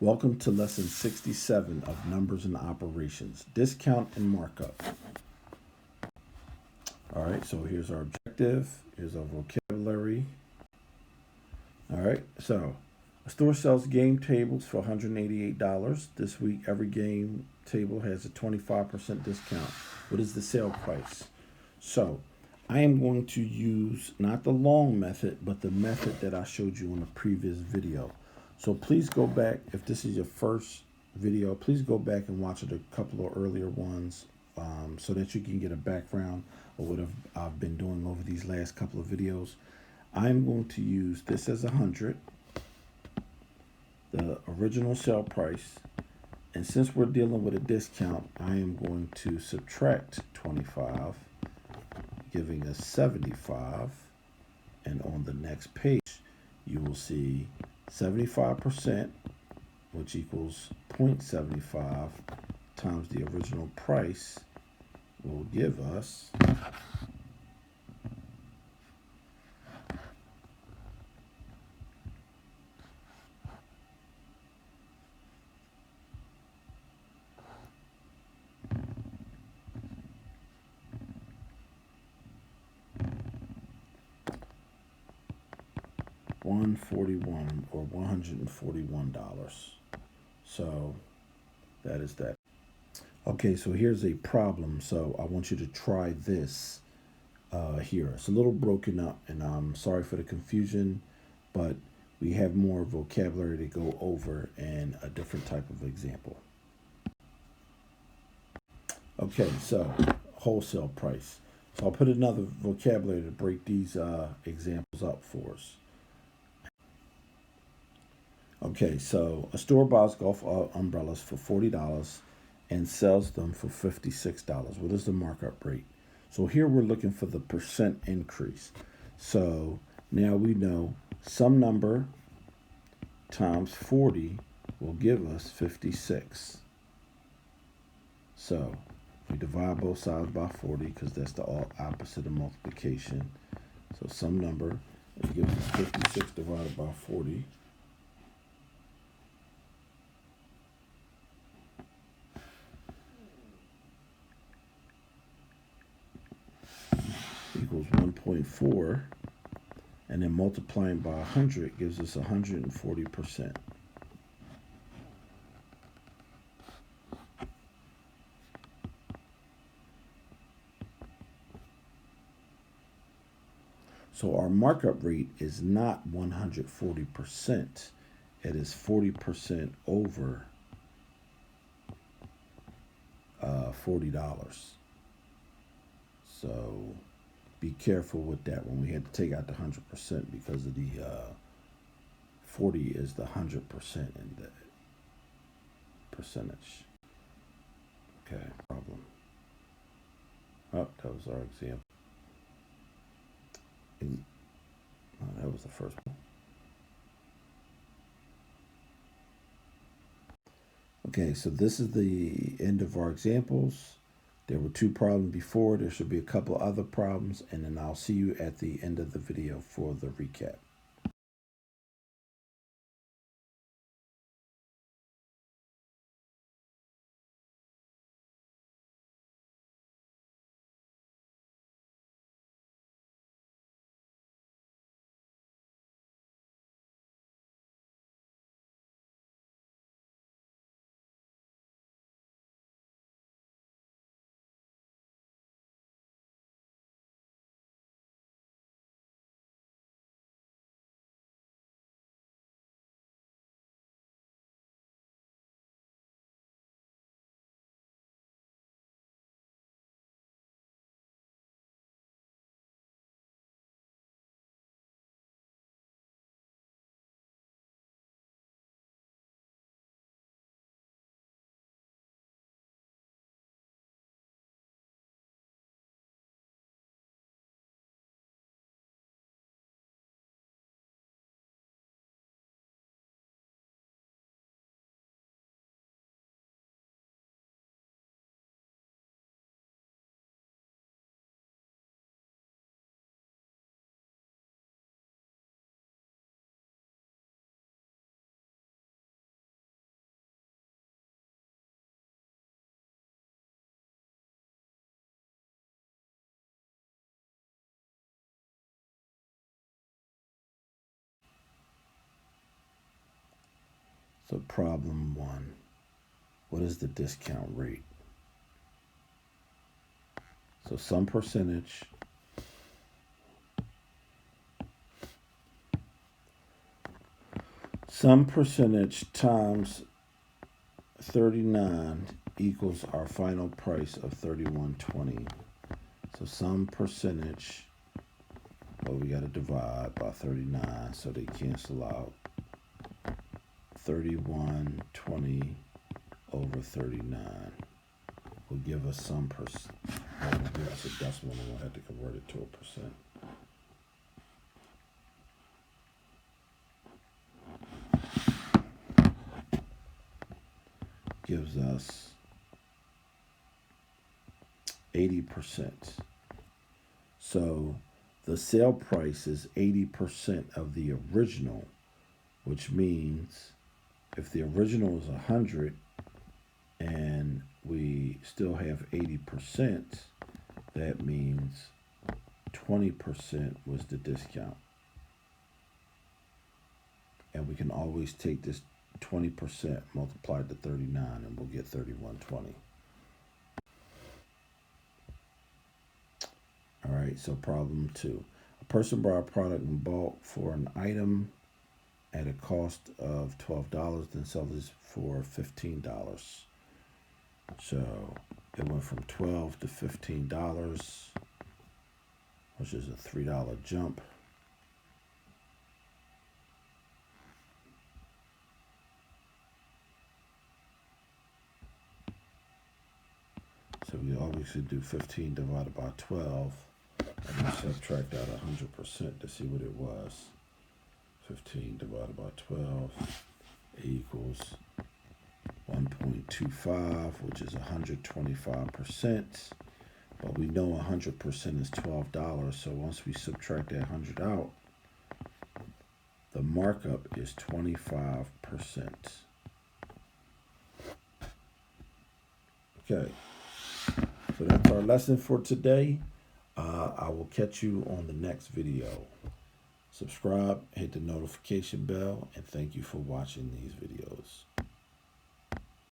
Welcome to lesson 67 of Numbers and Operations, Discount and Markup. All right, so here's our objective, here's our vocabulary. All right, so a store sells game tables for $188. This week, every game table has a 25% discount. What is the sale price? So I am going to use not the long method, but the method that I showed you in the previous video. So please go back, if this is your first video, please go back and watch a couple of earlier ones so that you can get a background of what I've been doing over these last couple of videos. I'm going to use this as 100, the original sale price, and since we're dealing with a discount, I am going to subtract 25, giving us 75, and on the next page, you will see 75%, which equals 0.75 times the original price, will give us $141 or $141. So that is that. Okay, so here's a problem. So I want you to try this here. It's a little broken up, and I'm sorry for the confusion, but we have more vocabulary to go over and a different type of example. Okay, so wholesale price. So I'll put another vocabulary to break these examples up for us. Okay, so a store buys golf umbrellas for $40 and sells them for $56. What is the markup rate? So here we're looking for the percent increase. So now we know some number times 40 will give us 56. So we divide both sides by 40 because that's the opposite of multiplication. So some number gives us 56 divided by 40. Equals 1.4, and then multiplying by 100 gives us 140%. So our markup rate is not 140%. It is 40% over $40. So be careful with that when we had to take out the 100% because of the 40 is the 100% in the percentage. Okay, problem. Oh, that was our example. That was the first one. Okay, so this is the end of our examples. There were 2 problems before. There should be a couple other problems, and then I'll see you at the end of the video for the recap. So problem 1, what is the discount rate? So some percentage times 39 equals our final price of $31.20. So some percentage, well, we got to divide by 39 so they cancel out. 31.20 over 39 will give us some percent. Will give us a decimal, and we'll have to convert it to a percent. Gives us 80%. So the sale price is 80% of the original, which means if the original is 100 and we still have 80%, that means 20% was the discount. And we can always take this 20% multiplied to 39 and we'll get 31.20. All right, so problem 2. A person bought a product in bulk for an item at a cost of $12, then sells it for $15. So it went from $12 to $15, which is a $3 jump. So we obviously do 15 divided by 12, and we subtract out 100% to see what it was. 15 divided by 12 equals 1.25, which is 125%. But we know 100% is $12, so once we subtract that 100 out, the markup is 25%. Okay, so that's our lesson for today. I will catch you on the next video. Subscribe, hit the notification bell, and thank you for watching these videos.